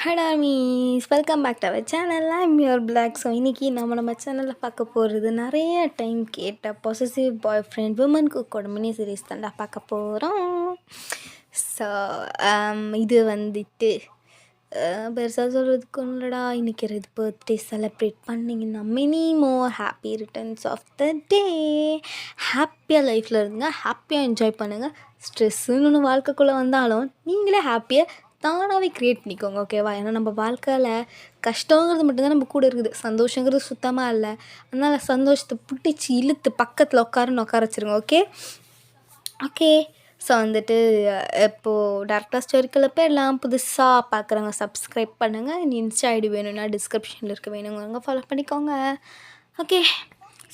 Hello மீஸ் welcome back to our channel. I'm your blog. So இன்றைக்கி நம்ம சேனலில் பார்க்க போகிறது நிறைய டைம் கேட்ட பொசசிவ் பாய் ஃப்ரெண்ட் விமன் குக்கோட மினி சீரீஸ் தான்டா பார்க்க போகிறோம். ஸோ இது வந்துட்டு பெருசாக சொல்கிறதுக்கு இல்லைடா. இன்றைக்கி இது பர்த்டே செலிப்ரேட் பண்ணிங்கன்னா many more happy returns of the day. ஹாப்பியாக லைஃப்பில் இருந்துங்க, ஹாப்பியாக என்ஜாய் பண்ணுங்கள். ஸ்ட்ரெஸ்ஸுன்னு ஒன்று வாழ்க்கைக்குள்ளே வந்தாலும் நீங்களே ஹாப்பியாக தானாகவே க்ரியேட் பண்ணிக்கோங்க, ஓகேவா? ஏன்னா நம்ம வாழ்க்கையில் கஷ்டங்கிறது மட்டும்தான் நம்ம கூட இருக்குது, சந்தோஷங்கிறது சுத்தமாக இல்லை. அதனால் சந்தோஷத்தை பிடிச்சி இழுத்து பக்கத்தில் உட்கார வச்சுருங்க. ஓகே. ஸோ வந்துட்டு இப்போது டேரக்டாக ஸ்டோரிக்குள்ளே போயிடலாம். புதுசாக பார்க்குறவங்க சப்ஸ்கிரைப் பண்ணுங்கள். இன்ஸ்டா ஐடி வேணும்னா டிஸ்கிரிப்ஷனில் இருக்க வேணுங்க, ஃபாலோ பண்ணிக்கோங்க. ஓகே.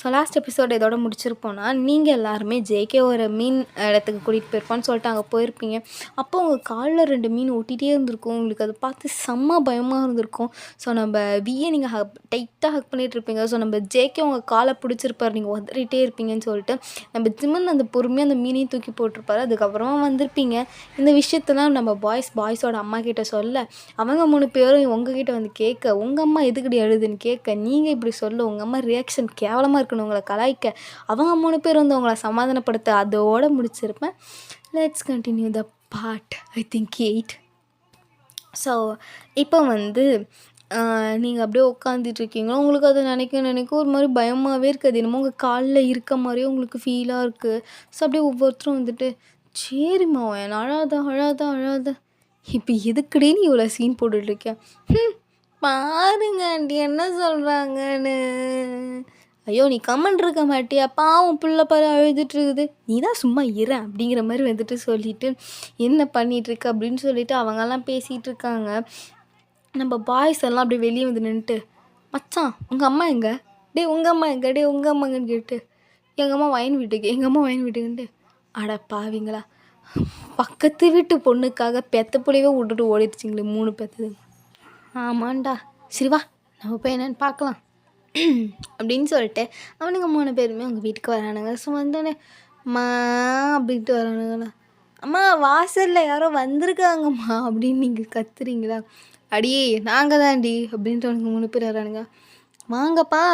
ஸோ லாஸ்ட் எபிசோட் இதோட முடிச்சிருப்போன்னா, நீங்கள் எல்லாருமே ஜேகே ஒரு மீன் இடத்துக்கு கூட்டிகிட்டு போயிருப்பான்னு சொல்லிட்டு அங்கே போயிருப்பீங்க. அப்போ உங்கள் காலில் 2 மீன் ஒட்டிகிட்டே இருந்திருக்கும். உங்களுக்கு அதை பார்த்து செம்ம பயமாக இருந்திருக்கும். ஸோ நம்ம விஏ நீங்கள் டைட்டாக ஹக் பண்ணிகிட்டு இருப்பீங்க. ஸோ நம்ம ஜேகே உங்கள் காலை பிடிச்சிருப்பார், நீங்கள் உதறிட்டே இருப்பீங்கன்னு சொல்லிட்டு நம்ம ஜிம்மன் அந்த பொறுமையாக அந்த மீனையும் தூக்கி போட்டிருப்பாரு. அதுக்கப்புறமா வந்திருப்பீங்க. இந்த விஷயத்தெல்லாம் நம்ம பாய்ஸோட அம்மா கிட்ட சொல்ல, அவங்க 3 பேரும் உங்ககிட்ட வந்து கேட்க, உங்கள் அம்மா எதுக்கடி அழுதுன்னு கேட்க, நீங்கள் இப்படி சொல்ல உங்கள் அம்மா ரியாக்ஷன் கேவலமாக இருக்கணும், உங்களை கலாய்க்க, அவங்க 3 பேர் வந்து உங்களை சமாதானப்படுத்த, அதோடு முடிச்சிருப்பேன். Let's continue the part I think 8. So இப்போ வந்து நீங்கள் அப்படியே உட்காந்துட்ருக்கீங்களோ, உங்களுக்கு அதை நினைக்க ஒரு மாதிரி பயமாகவே இருக்காது. என்னமோ உங்கள் காலில் இருக்க மாதிரியே உங்களுக்கு ஃபீலாக இருக்குது. ஸோ அப்படியே ஒவ்வொருத்தரும் வந்துட்டு, சரிம்மா என் அழாத இப்போ எதுக்குடே நீ இவ்வளோ சீன் போட்டுட்ருக்கேன், பாருங்க ஆண்டி என்ன சொல்கிறாங்கன்னு. ஐயோ நீ கமெண்ட் இருக்க மாட்டியா, பாவம் பிள்ளை பாரு அழுதுட்டுருக்குது, நீ தான் சும்மா இறேன் அப்படிங்கிற மாதிரி வந்துட்டு சொல்லிவிட்டு என்ன பண்ணிகிட்ருக்க அப்படின்னு சொல்லிவிட்டு அவங்கெல்லாம் பேசிகிட்டு இருக்காங்க. நம்ம பாய்ஸ் எல்லாம் அப்படியே வெளியே வந்து நின்றுட்டு, மச்சான் உங்கள் அம்மா எங்கே, உங்கள் அம்மா எங்கன்னு கேட்டு, எங்கள் அம்மா வயன் வீட்டுக்குன்ட்டு, அட பாவிங்களா, பக்கத்து வீட்டு பொண்ணுக்காக பெத்த புள்ளையவே விட்டுட்டு ஓடிடுச்சிங்களே 3 பெத்தது. ஆமாண்டா, சரி வா நம்ம போய் என்னென்னு பார்க்கலாம் அப்படின்னு சொல்லிட்டு அவனுங்க 3 பேருமே அவங்க வீட்டுக்கு வரானுங்க. ஸோ வந்தோடனே அம்மா அப்படின்ட்டு வரானுங்களா, அம்மா வாசலில் யாரோ வந்திருக்காங்கம்மா அப்படின்னு நீங்கள் கத்துறீங்களா, அடியே நாங்கள் தான்டி அப்படின்ட்டு அவனுங்க 3 பேர் வரானுங்க. வாங்கப்பா,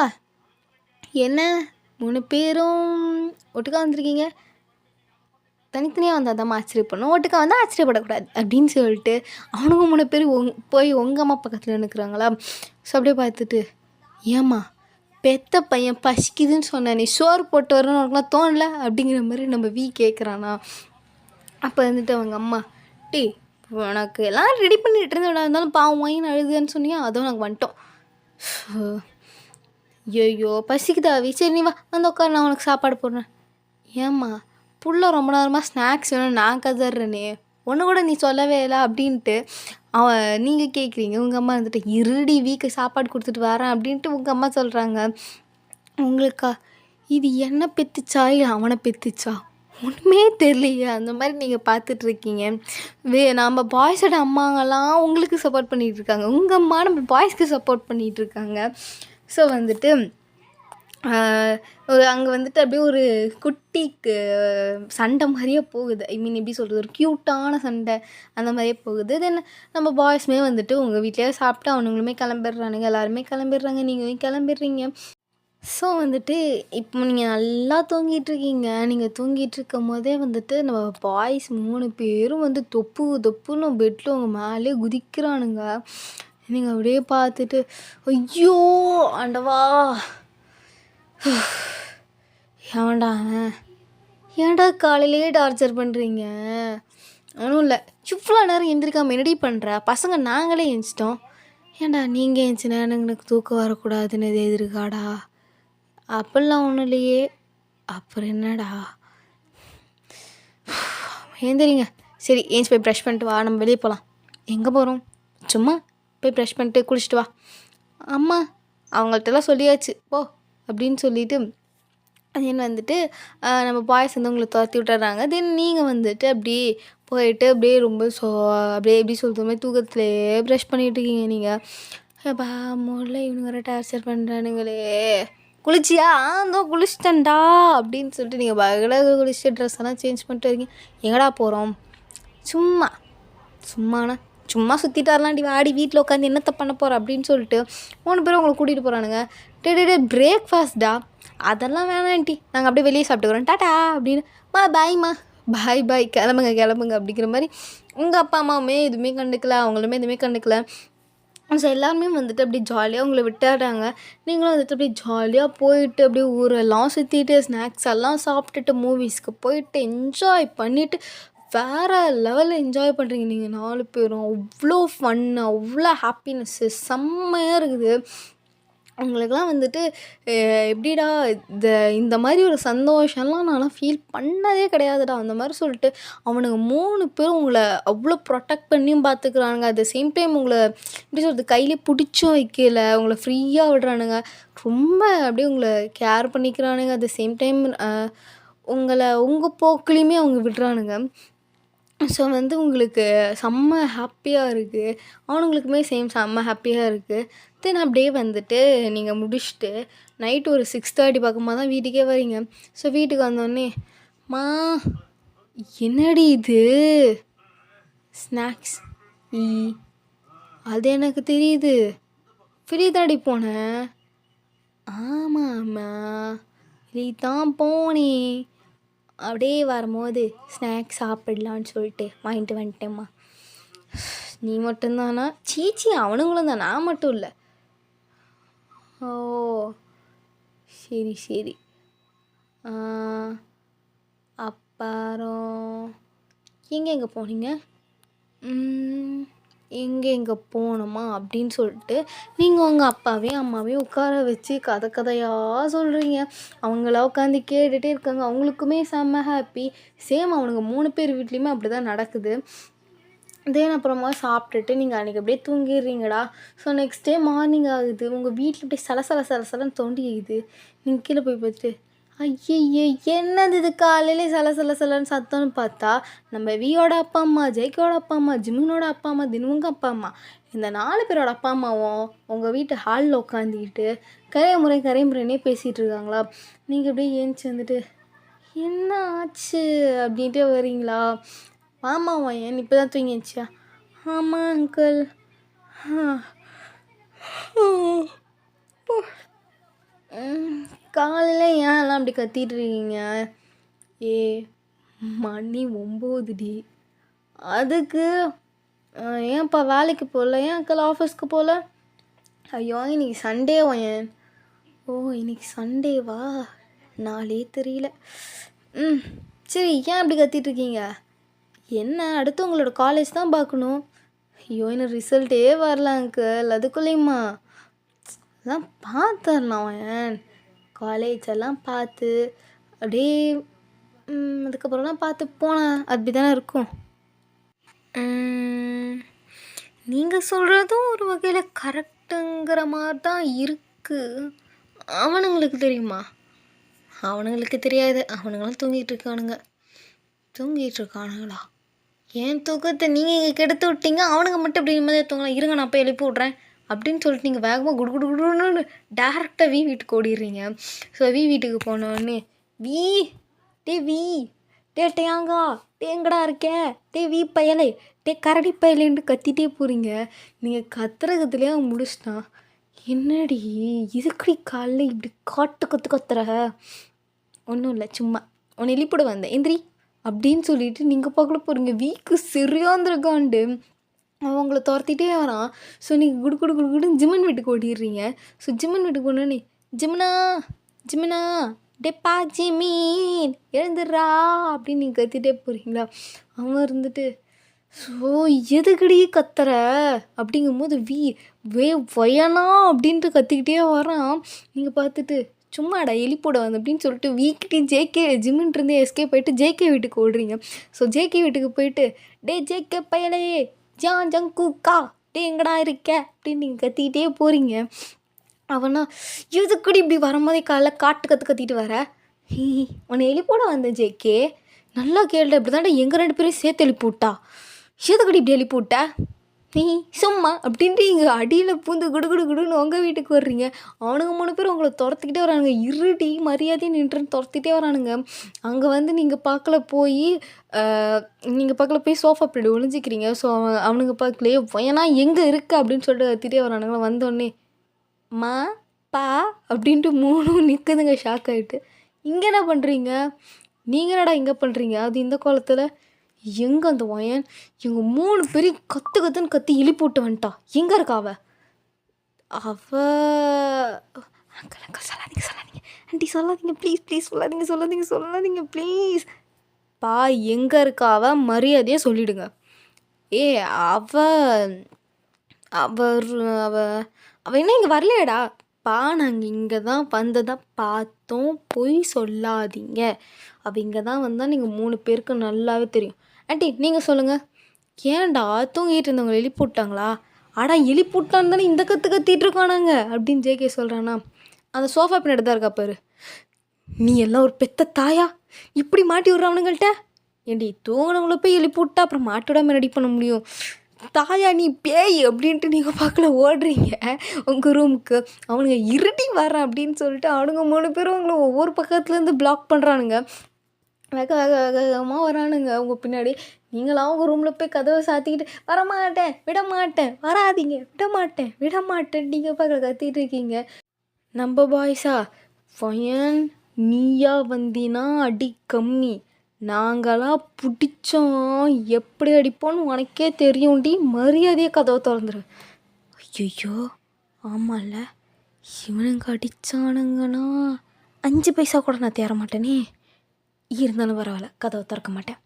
என்ன 3 பேரும் ஒட்டுக்கா வந்திருக்கீங்க, தனித்தனியாக வந்தால் தான் ஆச்சரியப்படணும், ஒட்டுக்கா வந்தால் ஆச்சரியப்படக்கூடாது அப்படின்னு சொல்லிட்டு அவனுங்க 3 பேர் போய் உங்கள் அம்மா பக்கத்தில் நிற்கிறாங்களா. ஸோ அப்படியே பார்த்துட்டு, ஏம்மா பெத்த பையன் பசிக்குதுன்னு சொன்ன, நீ சோறு போட்டு வரணும்னு உனக்குலாம் தோணல அப்படிங்கிற மாதிரி நம்ம கேட்குறானா. அப்போ வந்துட்டு அவங்க அம்மா, உனக்கு எல்லாம் ரெடி பண்ணிட்டு இருந்தாலும் பாவம் வாங்கி அழுதுன்னு சொன்னியா, அதுவும் நாங்கள் வந்துட்டோம். ஐயோ பசிக்குதாவி, சரி நீ வா வந்து உட்காரு, நான் உனக்கு சாப்பாடு போடுறேன். ஏம்மா புள்ள ரொம்ப நேரமாக ஸ்நாக்ஸ் வேணும் நான் கதறேனே, ஒன்று கூட நீ சொல்லவே இல்லை அப்படின்ட்டு நீங்கள் கேட்குறீங்க. உங்கள் அம்மா வந்துட்டு, இருடி வீக்கு சாப்பாடு கொடுத்துட்டு வரேன் அப்படின்ட்டு உங்கள் அம்மா சொல்கிறாங்க. உங்களுக்கா இது என்ன பெற்றுச்சா இல்லை அவனை பெற்றுச்சா ஒன்றுமே தெரியலையே, அந்த மாதிரி நீங்கள் பார்த்துட்ருக்கீங்க. நம்ம பாய்ஸோட அம்மாங்கெல்லாம் உங்களுக்கு சப்போர்ட் பண்ணிகிட்ருக்காங்க, உங்கள் அம்மா நம்ம பாய்ஸ்க்கு சப்போர்ட் பண்ணிகிட்ருக்காங்க. ஸோ வந்துட்டு அங்கே வந்துட்டு அப்படியே ஒரு குட்டிக்கு சண்டை மாதிரியே போகுது. ஐ மீன் எப்படி சொல்கிறது, ஒரு க்யூட்டான சண்டை அந்த மாதிரியே போகுது. தென் நம்ம பாய்ஸுமே வந்துட்டு உங்கள் வீட்டிலேயே சாப்பிட்டு அவனுங்களுமே கிளம்பிடுறானுங்க, எல்லாருமே கிளம்பிடுறாங்க, நீங்களும் கிளம்பிடுறீங்க. ஸோ வந்துட்டு இப்போ நீங்கள் நல்லா தூங்கிட்டுருக்கீங்க. நீங்கள் தூங்கிட்டுருக்கும் போதே வந்துட்டு நம்ம பாய்ஸ் 3 பேரும் வந்து தொப்புன்னு பெட்டில் உங்கள் மேலே குதிக்கிறானுங்க. நீங்கள் அப்படியே பார்த்துட்டு, ஐயோ ஆண்டவா ஏன்டா காலையிலேயே டார்ச்சர் பண்ணுறீங்க, ஒன்றும் இல்லை இவ்வளோ நேரம் எந்திரிக்காமல் என்னடி பண்ணுற, பசங்க நாங்களே எழுந்திச்சிட்டோம், ஏன்டா நீங்கள் எழுந்திரிச்சினா எனக்கு தூக்கம் வரக்கூடாதுன்னு எதிர்காடா, அப்படிலாம் ஒன்றும் இல்லையே, அப்புறம் என்னடா, ஏந்திரிங்க, சரி ஏஞ்சி போய் ப்ரஷ் பண்ணிட்டு வா, நம்ம வெளியே போகலாம். எங்கே போகிறோம், சும்மா போய் ப்ரஷ் பண்ணிட்டு குளிச்சுட்டு வா. அம்மா அவங்கள்ட்டலாம் சொல்லியாச்சு போ அப்படின்னு சொல்லிவிட்டு தென் வந்துட்டு நம்ம பாய்ஸ் வந்து உங்களை துரத்தி விட்டுறாங்க. தென் நீங்கள் வந்துட்டு அப்படியே போயிட்டு அப்படியே ரொம்ப அப்படியே எப்படி சொல்கிற மாதிரி தூக்கத்துலேயே ப்ரஷ் பண்ணிகிட்ருக்கீங்க. நீங்கள் எப்பா முதல்ல இவனுங்க வர டார்ச்சர் பண்ணுறானுங்களே, குளிச்சியா, ஆந்தோ குளிச்சிட்டேன்டா அப்படின்னு சொல்லிட்டு நீங்கள் பகலாக குளிச்சுட்டு ட்ரெஸ் எல்லாம் சேஞ்ச் பண்ணிட்டு வரீங்க. எங்கடா போகிறோம், சும்மாண்ணா சும்மா சுற்றிட்டு வரலாண்டி வாடி வீட்டில் உட்காந்து என்னத்தை பண்ண போகிற அப்படின்னு சொல்லிட்டு 3 பேரும் உங்களை கூட்டிகிட்டு போகிறானுங்க. டே பிரேக்ஃபாஸ்ட்டா, அதெல்லாம் வேணாண்டி, நாங்கள் அப்படியே வெளியே சாப்பிட்டுக்குறோம், டாட்டா அப்படின்னு. பாய்மா, பாய் கிளம்புங்க அப்படிங்கிற மாதிரி. உங்கள் அப்பா அம்மாவுமே எதுவுமே கண்டுக்கல, அவங்களுமே எதுவுமே கண்டுக்கல. ஸோ எல்லாருமே வந்துட்டு அப்படியே ஜாலியாக உங்களை விட்டுறாங்க. நீங்களும் வந்துட்டு அப்படியே ஜாலியாக போயிட்டு அப்படியே ஊரெல்லாம் சுற்றிட்டு ஸ்நாக்ஸ் எல்லாம் சாப்பிட்டுட்டு மூவிஸ்க்கு போயிட்டு என்ஜாய் பண்ணிவிட்டு வேறு லெவலில் என்ஜாய் பண்ணுறீங்க நீங்கள் 4 பேரும். அவ்வளோ ஃபன்னு, அவ்வளோ ஹாப்பினஸ்ஸு செம்மையாக இருக்குது. உங்களுக்கெல்லாம் வந்துட்டு எப்படிடா இந்த மாதிரி ஒரு சந்தோஷம்லாம் நான்லாம் ஃபீல் பண்ணதே கிடையாதுடா அந்த மாதிரி சொல்லிட்டு அவனுங்க 3 பேரும் உங்களை அவ்வளோ ப்ரொடெக்ட் பண்ணியும் பார்த்துக்குறானுங்க. அட் த சேம் டைம் உங்களை எப்படி சொல்கிறது, கையிலே பிடிச்சும் வைக்கல, உங்களை ஃப்ரீயாக விடுறானுங்க. ரொம்ப அப்படியே உங்களை கேர் பண்ணிக்கிறானுங்க. அட் த சேம் டைம் உங்களை உங்கள் போக்குலேயுமே அவங்க விடுறானுங்க. ஸோ வந்து உங்களுக்கு செம்ம ஹாப்பியாக இருக்குது. அவனுங்களுக்குமே செம்ம ஹாப்பியாக இருக்குது. தென் அப்படியே வந்துட்டு நீங்கள் முடிச்சுட்டு நைட்டு ஒரு 6:30 பக்கமாக தான் வீட்டுக்கே வரீங்க. ஸோ வீட்டுக்கு வந்தோடனே, மா என்னடி இது ஸ்நாக்ஸ் அது எனக்கு தெரியுது, ஃப்ரீ தாடி போனேன். ஆமாம்மா ஃப்ரீ தான் போனேன், அப்படியே வரும்போது ஸ்நாக்ஸ் சாப்பிடலான்னு சொல்லிட்டு வாங்கிட்டு வந்துட்டேம்மா. நீ மட்டும்தானா? சீச்சி அவனுங்களும் தான், நான் மட்டும் இல்லை. ஓ சரி. அப்புறம் எங்கே போனீங்க? எங்கே போனோமா அப்படின்னு சொல்லிட்டு நீங்கள் உங்கள் அப்பாவையும் அம்மாவையும் உட்கார வச்சு கதையாக சொல்கிறீங்க. அவங்களா உட்காந்து கேட்டுகிட்டே இருக்காங்க. அவங்களுக்குமே செம்ம ஹாப்பி. சேம் அவனுங்க 3 பேர் வீட்லேயுமே அப்படி தான் நடக்குது. தென் அப்புறமா சாப்பிட்டுட்டு நீங்கள் அன்றைக்கி அப்படியே தூங்கிடுறீங்கடா. ஸோ நெக்ஸ்ட் டே மார்னிங் ஆகுது. உங்கள் வீட்டில் அப்படியே சலசலன்னு தோண்டிக்குது. நீங்கள் கீழே போய் பார்த்துட்டு, ஐயே என்னது இது காலையிலே சலசலன்னு சத்தம்னு பார்த்தா நம்ம வியோட அப்பா அம்மா, ஜெய்கோட அப்பா அம்மா, ஜிமினோட அப்பா அம்மா, தினுவங்க அப்பா அம்மா, இந்த 4 பேரோட அப்பா அம்மாவும் உங்கள் வீட்டு ஹாலில் உட்காந்துக்கிட்டு கரைமுறைனே பேசிகிட்டு இருக்காங்களா. நீங்கள் அப்படியே ஏஞ்சி வந்துட்டு, என்ன ஆச்சு அப்படின்ட்டு வரீங்களா. ஆமாம் ஏன் இப்போ தான் தூங்கிடுச்சியா? ஆமாம் அங்கிள். காலையில் ஏன்லாம் அப்படி கத்திட்டு இருக்கீங்க? மணி 9டி. அதுக்கு ஏன்ப்பா வேலைக்கு போகல? ஏன் அங்கிள் ஆஃபீஸ்க்கு போகல? ஐயோ இன்னைக்கு சண்டே ஏன். ஓ இன்னைக்கு சண்டேவா? நாளே தெரியல. சரி ஏன் அப்படி கத்திட்ருக்கீங்க? என்ன அடுத்து உங்களோட காலேஜ் தான் பார்க்கணும். ஐயோ இன்னும் ரிசல்ட்டே வரல அங்கிள், அதுக்குள்ளேயுமா? அதான் பார்த்துடலாம் ஏன், காலேஜ் எல்லாம் பார்த்து அப்படியே அதுக்கப்புறம்லாம் பார்த்து போனேன் அப்படி தானே இருக்கும். நீங்கள் சொல்கிறதும் ஒரு வகையில் கரெக்டுங்கிற மாதிரி தான் இருக்குது. அவனுங்களுக்கு தெரியுமா? அவனுங்களுக்கு தெரியாது, அவனுங்களாம் தூங்கிட்டு இருக்கானுங்களா? ஏன் தூக்கத்தை நீங்கள் இங்கே கெடுத்து விட்டீங்க, அவனுங்க மட்டும் இப்படி நிம்மதியாக தூங்கலாம். இருங்க நான் போய் எழுப்பி விட்றேன் அப்படின்னு சொல்லிட்டு நீங்கள் வேகமாக குடுன்னு டேரெக்டாக வீட்டுக்கு ஓடிடுறீங்க. ஸோ வீட்டுக்கு போனோடனே டேயாங்கா எங்கடா இருக்கே, வீ பயலை, கரடி பயலைன்ட்டு கத்திட்டே போகிறீங்க. நீங்கள் கத்துறதுலேயே முடிச்சிட்டான். என்னடி இதுக்கடி காலைல இப்படி கத்துற? ஒன்றும் இல்லை, சும்மா உன்னை எழுப்பிட வந்தேன் எந்திரி அப்படின்னு சொல்லிட்டு நீங்கள் பார்க்கல போகிறீங்க. வீக்கு சரியாந்திருக்காண்டு அவங்கள துரத்திட்டே வரான். ஸோ நீங்கள் குடுன்னு ஜிம்மன் வீட்டுக்கு ஓடிடுறீங்க. ஸோ ஜிம்மன் வீட்டுக்கு போனோன்னே, ஜிமினா டெப்பா ஜிமீன் எழுந்துடுறா அப்படின்னு நீங்கள் கத்திட்டே போகிறீங்களா. அவன் இருந்துட்டு, ஸோ எதுக்கடி கத்துற அப்படிங்கும்போது வயனா அப்படின்ட்டு கத்திக்கிட்டே வரான். நீங்கள் பார்த்துட்டு, சும்மாடா எலிப்போட வந்து அப்படின்னு சொல்லிட்டு ஜேகே ஜிம்மின்ட்டு எஸ்கே போயிட்டு ஜேகே வீட்டுக்கு ஓடுறீங்க. ஸோ ஜேகே வீட்டுக்கு போயிட்டு, ஜேகே பயலே ஜங்கூக்கா எங்கடா இருக்க அப்படின்னு நீங்கள் கத்திக்கிட்டே போகிறீங்க. அவனா எதுக்குடி இப்படி வரும்போதே காலைல கத்திட்டு வர, உன்னை எழுப்போட வந்தேன் ஜேகே, நல்லா கேள்ற இப்படி தாண்டா எங்கள் 2 பேரையும் சேர்த்து எழுப்பி விட்டா, எதுக்குடி இப்படி எழுப்பி விட்ட? நீ சும்மா அப்படின்ட்டு இங்கே அடியில் பூந்து குடு குடு குடுன்னு உங்கள் வீட்டுக்கு வர்றீங்க. அவனுங்க 3 பேர் உங்களை துரத்திக்கிட்டே வரானுங்க. இருடி மரியாதையை நின்றுன்னு துரத்திட்டே வரானுங்க. அங்கே வந்து நீங்கள் பார்க்கல போய் சோஃபா பின்னாடி ஒளிஞ்சிக்கிறீங்க. ஸோ அவனுங்க பார்க்கலையே ஏன்னா எங்கே இருக்க அப்படின்னு சொல்லிட்டு கத்திட்டே வரானுங்களா. வந்தோடனே மா பா அப்படின்ட்டு 3 நிற்குதுங்க ஷாக் ஆகிட்டு. இங்கே என்ன பண்ணுறீங்க? நீங்கள் என்னடா இங்கே பண்ணுறீங்க? அது இந்த காலத்தில் எங்கே அந்த ஒயன் இவங்க 3 பேரையும் கத்துன்னு கத்தி இழுப்பி விட்டு வந்துட்டா. எங்கே இருக்கா அவ அங்கிள் அங்கிள் சொல்லாதீங்க ஆண்டி சொல்லாதீங்க ப்ளீஸ் சொல்லாதீங்க ப்ளீஸ். பா எங்கே இருக்கா மரியாதையாக சொல்லிடுங்க. ஏ அவ அவர் அவ அவ என்ன இங்கே வரலையாடா? பா நாங்கள் இங்கே தான் வந்ததை பார்த்தோம், பொய் சொல்லாதீங்க. அவள் இங்கே தான் வந்தால் நீங்கள் 3 பேருக்கு நல்லாவே தெரியும். ஆண்டி நீங்கள் சொல்லுங்கள். ஏன்டா தூங்கிட்டு இருந்தவங்களை எழுப்பி விட்டாங்களா? ஆடா எழுப்பி விட்டான்னு தானே இந்த கத்திட்டு இருக்கானாங்க அப்படின்னு ஜேகே சொல்கிறானா. அந்த சோஃபா பின்னாடி தான் இருக்கா பாரு. நீ எல்லாம் ஒரு பெத்த தாயா இப்படி மாட்டி விட்றவனுங்கள்ட்ட? ஏண்டி தூங்கினவங்கள போய் எழுப்பி விட்டா அப்புறம் மாட்டிவிடாம ரெடி பண்ண முடியும்? தாயா நீ பேய் அப்படின்ட்டு நீங்கள் பார்க்கல ஓடுறீங்க உங்கள் ரூமுக்கு. அவனுங்க இருட்டி வரேன் அப்படின்னு சொல்லிட்டு அவனுங்க 3 பேரும் அவங்கள ஒவ்வொரு பக்கத்துலேருந்து பிளாக் பண்ணுறானுங்க. வேகமாக வரானுங்க உங்கள் பின்னாடி. நீங்களாம் உங்கள் ரூமில் போய் கதவை சாத்திக்கிட்டு வரமாட்டேன் வராதிங்க விட மாட்டேன் நீங்கள் பார்க்கல கத்திட்டு இருக்கீங்க. நம்ம பாய்ஸா ஃபயன் நீயா வந்தினா அடி கம்மி. நாங்களாம் பிடிச்சோம் எப்படி அடிப்போன்னு உனக்கே தெரியும்டி. மரியாதையை கதவை திறந்துரு. ஐயோ ஆமாம்ல இவனுங்க அடித்தானுங்கன்னா 5 பைசா கூட நான் தேர மாட்டேனே. இருந்தாலும் பரவாயில்ல கதவை திறக்க மாட்டேன்.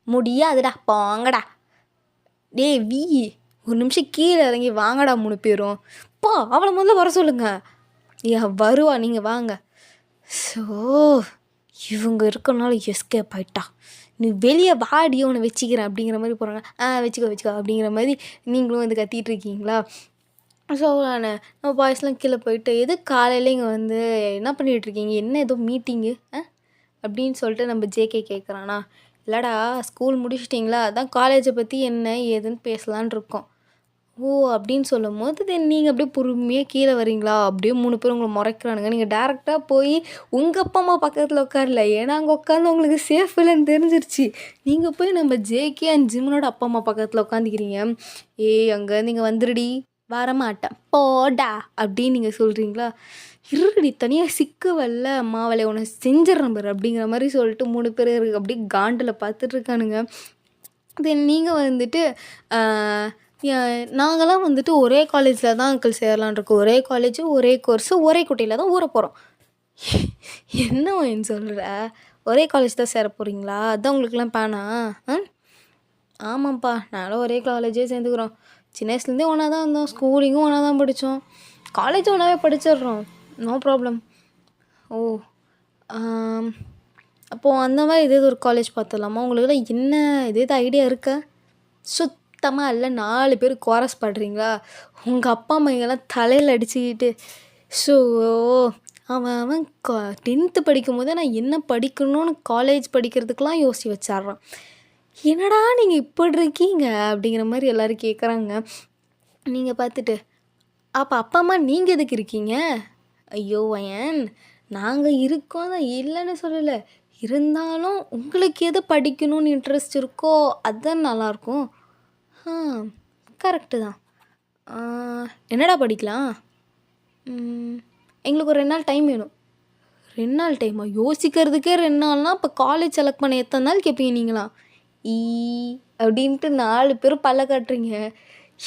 முடியாதுடா போங்கடா. டே ஒரு நிமிஷம் கீழே இறங்கி வாங்கடா 3 பேரும். போ அவளை முதல்ல வர சொல்லுங்க. வருவா நீங்கள் வாங்க. ஸோ இவங்க இருக்கனால எஸ்கேப் ஆகிட்டா. நீ வெளியே வாடி உன்னை வச்சுக்கிறேன் அப்படிங்கிற மாதிரி போகிறாங்க. வச்சுக்கோ அப்படிங்கிற மாதிரி நீங்களும் வந்து கத்திட்டு இருக்கீங்களா. ஸோ நம்ம பாய்ஸ்லாம் கீழே போயிட்டு எது காலையில் இங்கே வந்து என்ன பண்ணிகிட்ருக்கீங்க? என்ன ஏதோ மீட்டிங்கு அப்படின்னு சொல்லிட்டு நம்ம ஜேகே கேட்குறானா. இல்லைடா ஸ்கூல் முடிச்சிட்டிங்களா, அதான் காலேஜை பற்றி என்ன ஏதுன்னு பேசலான் இருக்கோம். ஓ அப்படின்னு சொல்லும் போது நீங்கள் அப்படியே பொறுமையாக கீழே வரீங்களா. அப்படியே 3 பேர் உங்களை முறைக்கிறானுங்க. நீங்கள் டேரெக்டாக போய் உங்கள் அப்பா அம்மா பக்கத்தில் உட்காரல. ஏன்னா அங்கே உட்காந்து உங்களுக்கு சேஃப் இல்லைன்னு தெரிஞ்சிருச்சு. நீங்கள் போய் நம்ம ஜேகே அண்ட் ஜிம்மனோட அப்பா அம்மா பக்கத்தில் உட்காந்துக்கிறீங்க. அங்கே நீங்கள் வந்துடுடி. வரமாட்டேன் போடா அப்படின்னு நீங்கள் சொல்கிறீங்களா. இருடி தனியாக சிக்க வரல மாவளை உன்னை செஞ்சிடறேன் பாரு அப்படிங்கிற மாதிரி சொல்லிட்டு 3 பேர் அப்படியே காண்டில் பார்த்துட்ருக்கானுங்க. நீங்கள் வந்துட்டு நாங்களாம் வந்துட்டு ஒரே காலேஜில் தான் அங்கிள் சேரலான் இருக்கோம். ஒரே காலேஜு ஒரே கோர்ஸு ஒரே குட்டையில் தான் ஊற போகிறோம். என்ன வாயின்னு சொல்கிற? ஒரே காலேஜ் தான் சேர போகிறீங்களா? அதுதான் உங்களுக்குலாம் பேனா? ஆமாம்ப்பா நானும் ஒரே காலேஜே சேர்ந்துக்கிறோம். சின்ன வயசுலேருந்தே ஒன்றா தான் இருந்தோம். ஸ்கூலிங்கும் ஒன்றா தான் படித்தோம். காலேஜும் ஒன்றாவே படிச்சிடுறோம். No problem. ஓ அப்போது அந்த மாதிரி இதே ஒரு காலேஜ் பார்த்துடலாமா? உங்களுக்குலாம் என்ன இதே ஐடியா இருக்கா? சுத்தமாக இல்லை. 4 பேர் கோரஸ் பாடுறீங்களா? உங்கள் அப்பா அம்மைங்கெல்லாம் தலையில் அடிச்சுக்கிட்டு ஸோ அவன் 10th படிக்கும் போதே நான் என்ன படிக்கணும்னு காலேஜ் படிக்கிறதுக்கெலாம் யோசித்து வச்சிட்றான். என்னடா நீங்கள் இப்படி இருக்கீங்க அப்படிங்கிற மாதிரி எல்லோரும் கேட்குறாங்க. நீங்கள் பார்த்துட்டு அப்போ அப்பா அம்மா நீங்கள் எதுக்கு இருக்கீங்க? ஐயோ வயன் நாங்கள் இருக்கோம் தான் இல்லைன்னு சொல்லலை. இருந்தாலும் உங்களுக்கு எது படிக்கணும்னு இன்ட்ரெஸ்ட் இருக்கோ அதுதான் நல்லாயிருக்கும். கரெக்டு தான். என்னடா படிக்கலாம்? எங்களுக்கு ஒரு 2 நாள் டைம் வேணும். 2 நாள் டைமா? யோசிக்கிறதுக்கே 2 நாள்னால் இப்போ காலேஜ் செலக்ட் பண்ண எத்தனை நாள் கேட்பீங்க நீங்களாம்? அப்படின்ட்டு 4 பேரும் பல்ல காட்டுறீங்க.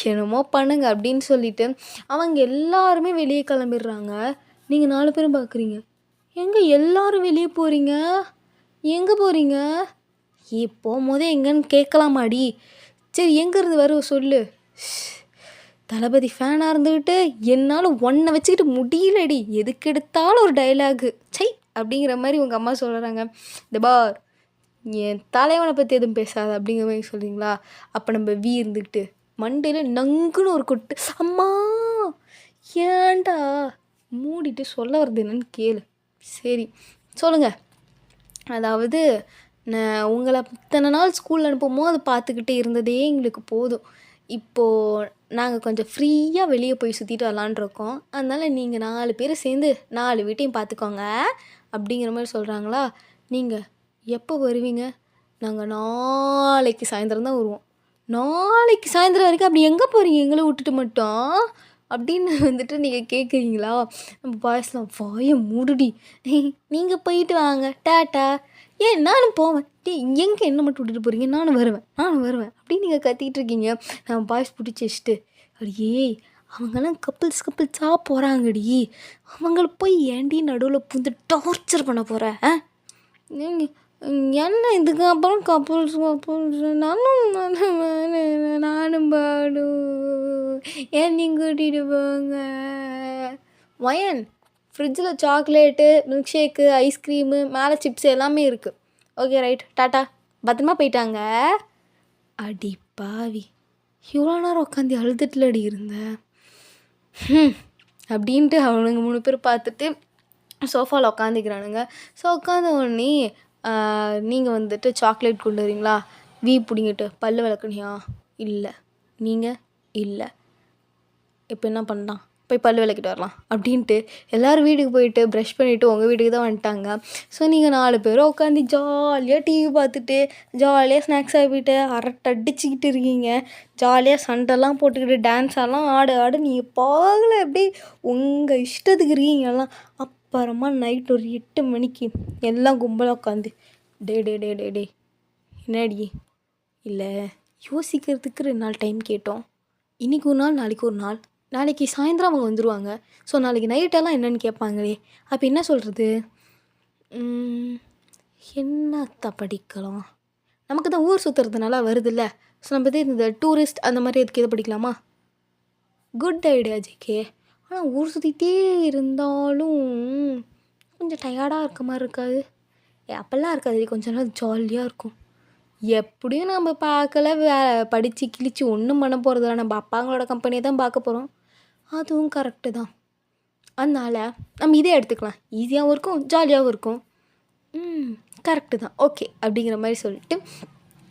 என்னமோ பண்ணுங்க அப்படின்னு சொல்லிட்டு அவங்க எல்லாருமே வெளியே கிளம்பிடுறாங்க. நீங்கள் 4 பேரும் பார்க்குறீங்க. எங்கே எல்லோரும் வெளியே போகிறீங்க? எங்கே போகிறீங்க? போகும்போதே எங்கன்னு கேட்கலாமாடி? சரி எங்கேருந்து வருவ சொல்லு. தளபதி ஃபேனாக இருந்துக்கிட்டு என்னால் ஒன்றை வச்சுக்கிட்டு முடியலடி. எதுக்கு எடுத்தாலும் ஒரு டைலாகு சை அப்படிங்கிற மாதிரி உங்கள் அம்மா சொல்கிறாங்க. இந்த பார் என் தலைவனை பற்றி எதுவும் பேசாத அப்படிங்கிற மாதிரி சொல்கிறீங்களா? அப்போ நம்ம இருந்துக்கிட்டு மண்டையில் நங்குன்னு ஒரு கொட்டு. அம்மா ஏன்டா மூடிட்டு சொல்ல வருது என்னன்னு கேளு. சரி சொல்லுங்கள். அதாவது நான் உங்களை இத்தனை நாள் ஸ்கூலில் அனுப்பும்போது அது பார்த்துக்கிட்டே இருந்ததே எங்களுக்கு போதும். இப்போது நாங்கள் கொஞ்சம் ஃப்ரீயாக வெளியே போய் சுற்றிட்டு வரலான்ருக்கோம். அதனால் நீங்கள் 4 பேர் சேர்ந்து 4 வீட்டையும் பார்த்துக்கோங்க அப்படிங்கிற மாதிரி சொல்கிறாங்களா. நீங்கள் எப்போ வருவீங்க? நாங்கள் நாளைக்கு சாயந்தரம் தான் வருவோம். நாளைக்கு சாயந்தரம் வரைக்கும் அப்படி எங்கே போகிறீங்க எங்களை விட்டுட்டு மட்டும் அப்படின்னு வந்துட்டு நீங்கள் கேட்குறீங்களா? நம்ம பாய்ஸ்லாம் வாயை மூடுடி, நீங்கள் போயிட்டு வாங்க டாட்டா. ஏன் நானும் போவேன். எங்கே என்ன மட்டும் விட்டுட்டு போகிறீங்க? நானும் வருவேன் அப்படின்னு நீங்கள் கத்திக்கிட்டு இருக்கீங்க. நம்ம பாய்ஸ் பிடிச்சி வச்சுட்டு அடியே அவங்கெல்லாம் கப்பிள்ஸாக போகிறாங்கடி, அவங்கள போய் ஏண்டி நடுவில் புந்து டார்ச்சர் பண்ண போகிற? என்ன இதுக்கு அப்புறம் கப்புள்ஸ் நானும் பாடும் ஏன் நீங்கள் கூட்டிகிட்டு போங்க. வயன் ஃப்ரிட்ஜில் சாக்லேட்டு, மில்க் ஷேக்கு, ஐஸ்கிரீமு, மேலே சிப்ஸ் எல்லாமே இருக்குது. ஓகே ரைட், டாட்டா, பத்திரமா போயிட்டாங்க. அடி பாவி, இவ்வளோ நேரம் உட்காந்து அழுதுட்டுலடி இருந்தேன் அப்படின்ட்டு அவனுங்க 3 பேர் பார்த்துட்டு சோஃபாவில் உட்காந்துக்கிறானுங்க. ஸோ உட்காந்த உடனே நீங்கள் வந்துட்டு சாக்லேட் கொண்டு வரீங்களா? பிடிங்கிட்டு பல்லு விளக்குனியா? இல்லை. நீங்கள்? இல்லை. இப்போ என்ன பண்ணலாம்? போய் பல்லு விளக்கிட்டு வரலாம் அப்படின்ட்டு எல்லோரும் வீட்டுக்கு போயிட்டு ப்ரஷ் பண்ணிவிட்டு உங்கள் வீட்டுக்கு தான் வந்துட்டாங்க. ஸோ நீங்கள் 4 பேரும் உட்காந்து ஜாலியாக டிவி பார்த்துட்டு ஜாலியாக ஸ்நாக்ஸ் சாப்பிட்டு அரட்டை அடிச்சுக்கிட்டு இருக்கீங்க. ஜாலியாக சண்டைலாம் போட்டுக்கிட்டு டான்ஸெல்லாம் ஆடு நீங்கள் பாகல எப்படி உங்கள் இஷ்டத்துக்கு இருக்கீங்க எல்லாம். அப்புறமா நைட் ஒரு 8 மணிக்கு எல்லாம் கும்பலாக உட்காந்து டே என்னடி? இல்லை, யோசிக்கிறதுக்கு 2 நாள் டைம் கேட்டோம். இன்றைக்கி ஒரு நாள், நாளைக்கு ஒரு நாள். நாளைக்கு சாயந்தரம் அவங்க வந்துடுவாங்க. ஸோ நாளைக்கு நைட்டெல்லாம் என்னென்னு கேட்பாங்களே. அப்போ என்ன சொல்கிறது? என்னத்த படிக்கலாம்? நமக்கு தான் ஊர் சுற்றுறதுனால வருதுல்ல. ஸோ நம்ம இந்த டூரிஸ்ட் அந்த மாதிரி எதுக்கு எதை படிக்கலாமா? Good idea JK. ஆனால் ஊர் சுற்றிட்டே இருந்தாலும் கொஞ்சம் டயர்டாக இருக்க மாதிரி இருக்காது? அப்போல்லாம் இருக்காது, கொஞ்ச நாள் ஜாலியாக இருக்கும். எப்படியும் நம்ம பார்க்கல, படித்து கிழிச்சு ஒன்றும் பண்ண போகிறதில்ல, நம்ம அப்பாங்களோட கம்பெனியை தான் பார்க்க போகிறோம். அதுவும் கரெக்டு தான். அதனால் நம்ம இதே எடுத்துக்கலாம், ஈஸியாகவும் இருக்கும் ஜாலியாகவும் இருக்கும். கரெக்டு தான், ஓகே அப்படிங்கிற மாதிரி சொல்லிட்டு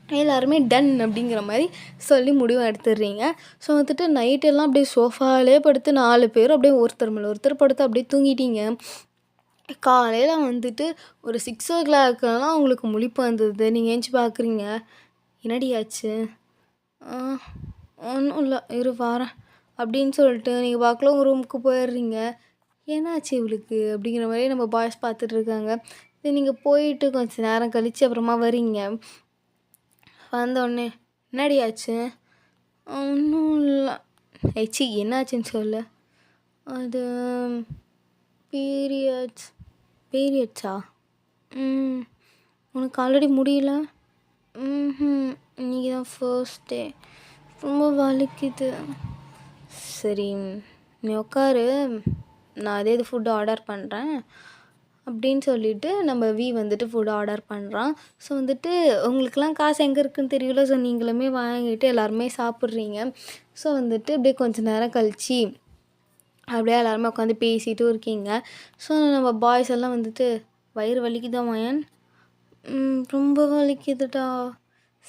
எல்லாருமே டன் அப்படிங்கிற மாதிரி சொல்லி முடிவு எடுத்துடுறீங்க. ஸோ வந்துட்டு நைட்டெல்லாம் அப்படியே சோஃபாலே படுத்து 4 பேரும் அப்படியே ஒருத்தர் மேலே ஒருத்தர் படுத்து அப்படியே தூங்கிட்டீங்க. காலையில் வந்துட்டு ஒரு 6 o'clockலாம் உங்களுக்கு முழிப்பு வந்தது. நீங்கள் ஏஞ்சி பார்க்குறீங்க, என்னடி ஆச்சு? ஒன்றும் இல்லை, இரு வாரேன் அப்படின்னு சொல்லிட்டு நீங்கள் பார்க்கல உங்கள் ரூமுக்கு போயிடுறீங்க. என்னாச்சு இவளுக்கு அப்படிங்கிற மாதிரி நம்ம பாய்ஸ் பார்த்துட்ருக்காங்க. இது நீங்கள் போயிட்டு கொஞ்சம் நேரம் கழித்து அப்புறமா வரீங்க. வந்தோடனே என்னடி ஆச்சு? ஒன்றும் இல்லை. ஏச்சி என்னாச்சுன்னு சொல்ல. அது பீரியட்ஸா? உனக்கு ஆல்ரெடி முடியல? இன்றைக்கி தான் ஃபர்ஸ்ட் டே, ரொம்ப வலிக்குது. சரி நீ உட்காரு, நான் அதே இது ஃபுட்டு ஆர்டர் பண்ணுறேன் அப்படின்னு சொல்லிவிட்டு நம்ம வந்துட்டு ஃபுட்டு ஆர்டர் பண்ணுறான். ஸோ வந்துட்டு உங்களுக்கெல்லாம் காசு எங்கே இருக்குதுன்னு தெரியல. ஸோ நீங்களுமே வாங்கிட்டு எல்லாருமே சாப்பிட்றீங்க. ஸோ வந்துட்டு அப்படியே கொஞ்சம் நேரம் கழித்து அப்படியே எல்லாருமே உட்காந்து பேசிகிட்டும் இருக்கீங்க. ஸோ நம்ம பாய்ஸ் எல்லாம் வந்துட்டு வயிறு வலிக்குதா மயன்? ரொம்ப வலிக்குதுடா.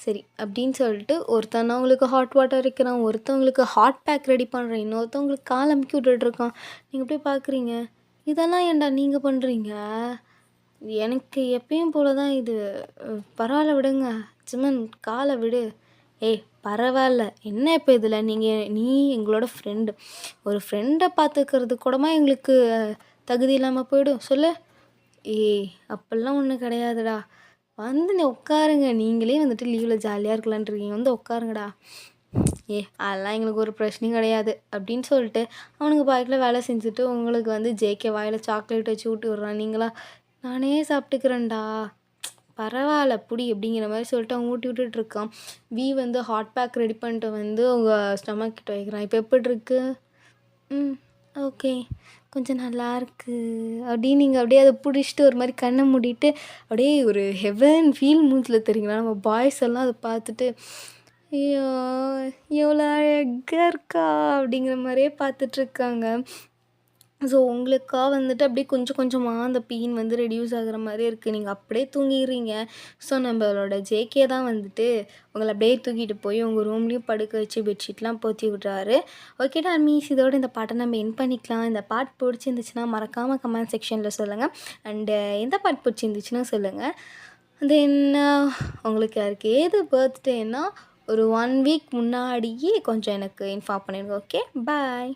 சரி அப்படின்னு சொல்லிட்டு ஒருத்தவங்களுக்கு ஹாட் வாட்டர் வைக்கிறான், ஒருத்தவங்களுக்கு ஹாட் பேக் ரெடி பண்ணுறேன், இன்னொருத்தவங்களுக்கு கால் அமுக்கி விட்டுட்ருக்கான். நீங்கள் போய் பார்க்குறீங்க, இதெல்லாம் ஏன்டா நீங்கள் பண்ணுறீங்க? எனக்கு எப்பயும் போல தான் இது. பரவாயில்ல விடுங்க, சிமன் காலை விடு. ஏய் பரவாயில்ல, என்ன இப்போ இதில் நீ எங்களோட ஃப்ரெண்டு, ஒரு ஃப்ரெண்டை பார்த்துக்கிறது கூடமா எங்களுக்கு தகுதி இல்லாமல் போயிடும் சொல்லு? ஏய் அப்படிலாம் ஒன்றும் கிடையாதுடா, வந்து நீ உட்காருங்க, நீங்களே வந்துட்டு லீவில் ஜாலியாக இருக்கலான்ட்ருக்கீங்க, வந்து உட்காருங்கடா. அதெல்லாம் எங்களுக்கு ஒரு பிரச்சனையும் கிடையாது அப்படின்னு சொல்லிட்டு அவனுக்கு பாய்க்கில் வேலை செஞ்சுட்டு உங்களுக்கு வந்து ஜேகே வாயில் சாக்லேட் வச்சு ஊட்டி விட்றான். நீங்களா நானே சாப்பிட்டுக்கிறேன்டா, பரவாயில்ல புடி அப்படிங்கிற மாதிரி சொல்லிட்டு அவன் ஊட்டி விட்டுட்ருக்கான். வந்து ஹாட் பேக் ரெடி பண்ணிட்டு வந்து அவங்க ஸ்டமக் கிட்ட வைக்கிறான். இப்போ எப்படி இருக்கு? ஓகே, கொஞ்சம் நல்லா இருக்குது அப்படின்னு நீங்கள் அப்படியே அதை பிடிச்சிட்டு ஒரு மாதிரி கண்ணை மூடிட்டு அப்படியே ஒரு ஹெவன் ஃபீல் மூஞ்சில் தெரியுங்களா. நம்ம பாய்ஸ் எல்லாம் அதை பார்த்துட்டு ஐயோ எவ்வளோ அழகாக இருக்கா அப்படிங்கிற மாதிரியே பார்த்துட்ருக்காங்க. ஸோ உங்களுக்கா வந்துட்டு அப்படியே கொஞ்சம் கொஞ்சமாக அந்த பெயின் வந்து ரெடியூஸ் ஆகுற மாதிரி இருக்குது. நீங்கள் அப்படியே தூங்கிடுறீங்க. ஸோ நம்மளோட ஜேகே தான் வந்துட்டு உங்கள அப்படியே தூக்கிட்டு போய் உங்கள் ரூம்லேயும் படுக்க வச்சு பெட்ஷீட்லாம் போத்தி விட்றாரு. ஓகே டார்லிங்ஸ், இதோட இந்த பாட்டை நம்ம எண்ட் பண்ணிக்கலாம். இந்த பாட்டு பிடிச்சிருந்துச்சுன்னா மறக்காமல் கமெண்ட் செக்ஷனில் சொல்லுங்கள். அண்டு எந்த பாட்டு பிடிச்சிருந்துச்சுன்னா சொல்லுங்கள். தென் உங்களுக்கு யாருக்கு ஏது பர்த்டேன்னா ஒரு 1 வீக் முன்னாடியே கொஞ்சம் எனக்கு இன்ஃபார்ம் பண்ணிடுங்க. ஓகே, பாய்.